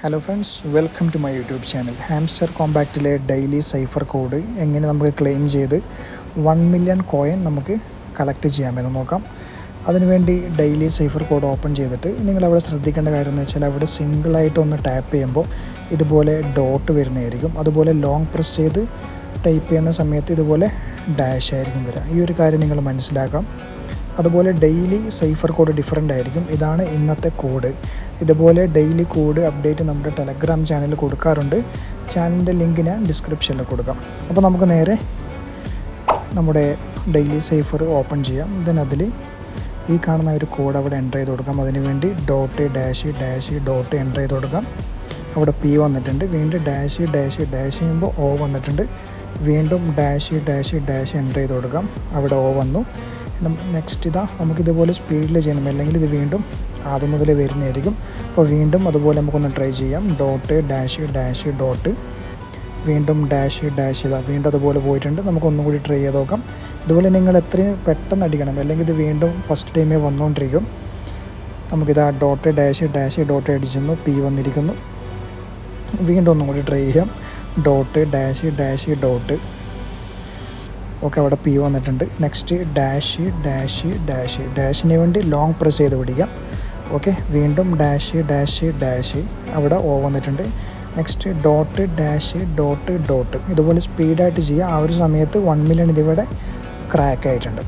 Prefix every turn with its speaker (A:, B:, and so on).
A: Hello friends, welcome to my YouTube channel. Hamster കോമ്പാക്റ്റിലെ daily cipher code എങ്ങനെ നമുക്ക് claim ചെയ്ത് 1 മില്യൺ കോയിൻ നമുക്ക് കളക്ട് ചെയ്യാമെന്ന് നോക്കാം. അതിനുവേണ്ടി ഡെയിലി സൈഫർ കോഡ് ഓപ്പൺ ചെയ്തിട്ട് നിങ്ങളവിടെ ശ്രദ്ധിക്കേണ്ട കാര്യം എന്ന് വെച്ചാൽ അവിടെ സിംഗിളായിട്ട് ഒന്ന് ടാപ്പ് ചെയ്യുമ്പോൾ ഇതുപോലെ ഡോട്ട് വരുന്നതായിരിക്കും. അതുപോലെ ലോങ് പ്രസ് ചെയ്ത് ടൈപ്പ് ചെയ്യുന്ന സമയത്ത് ഇതുപോലെ ഡാഷ് ആയിരിക്കും വരിക. ഈ ഒരു കാര്യം നിങ്ങൾ മനസ്സിലാക്കാം. അതുപോലെ ഡെയിലി സൈഫർ കോഡ് ഡിഫറെൻ്റ് ആയിരിക്കും. ഇതാണ് ഇന്നത്തെ കോഡ്. ഇതുപോലെ ഡെയിലി കോഡ് അപ്ഡേറ്റ് നമ്മുടെ ടെലഗ്രാം ചാനലിൽ കൊടുക്കാറുണ്ട്. ചാനലിൻ്റെ ലിങ്ക് ഞാൻ ഡിസ്ക്രിപ്ഷനിൽ കൊടുക്കാം. അപ്പോൾ നമുക്ക് നേരെ നമ്മുടെ ഡെയിലി സൈഫർ ഓപ്പൺ ചെയ്യാം. അതിൽ ഈ കാണുന്ന ഒരു കോഡ് അവിടെ എൻ്റർ ചെയ്ത് കൊടുക്കാം. അതിനുവേണ്ടി dot dash dash dot enter ചെയ്ത് കൊടുക്കാം. അവിടെ പി വന്നിട്ടുണ്ട്. വീണ്ടും ഡാഷ് ഡാഷ് ഡാഷ് ചെയ്യുമ്പോൾ ഒ വന്നിട്ടുണ്ട്. വീണ്ടും ഡാഷ് ഡാഷ് ഡാഷ് എൻ്റർ ചെയ്ത് കൊടുക്കാം. അവിടെ ഒ വന്നു. നെക്സ്റ്റ് നമുക്കിതുപോലെ സ്പീഡിൽ ചെയ്യണം, അല്ലെങ്കിൽ ഇത് വീണ്ടും ആദ്യം മുതൽ വരുന്നതായിരിക്കും. അപ്പോൾ വീണ്ടും അതുപോലെ നമുക്കൊന്ന് ട്രൈ ചെയ്യാം. ഡോട്ട് ഡാഷ് ഡാഷ് ഡോട്ട് വീണ്ടും ഡാഷ് ഡാഷ് വീണ്ടും അതുപോലെ പോയിട്ടുണ്ട്. നമുക്കൊന്നും കൂടി ട്രൈ ചെയ്ത് നോക്കാം. ഇതുപോലെ നിങ്ങൾ എത്രയും പെട്ടെന്ന് അടിക്കണം, അല്ലെങ്കിൽ ഇത് വീണ്ടും ഫസ്റ്റ് ടൈമേ വന്നുകൊണ്ടിരിക്കും. നമുക്കിത് ഡോട്ട് ഡാഷ് ഡാഷ് ഡോട്ട് അടിച്ചിരുന്നു, പി വന്നിരിക്കുന്നു. വീണ്ടും ഒന്നും കൂടി ട്രൈ ചെയ്യാം. Dot dash dash dot okay, അവിടെ പി വന്നിട്ടുണ്ട്. നെക്സ്റ്റ് ഡാഷ് ഡാഷ് ഡാഷ് ഡാഷിന് വേണ്ടി ലോങ് പ്രസ് ചെയ്ത് പിടിക്കാം. ഓക്കെ, വീണ്ടും ഡാഷ് ഡാഷ് ഡാഷ് അവിടെ ഓ വന്നിട്ടുണ്ട്. Next dot dash dot dot ഇതുപോലെ സ്പീഡായിട്ട് ചെയ്യുക. ആ ഒരു സമയത്ത് 1 മില്യൺ ഇതിവിടെ ക്രാക്ക് ആയിട്ടുണ്ട്.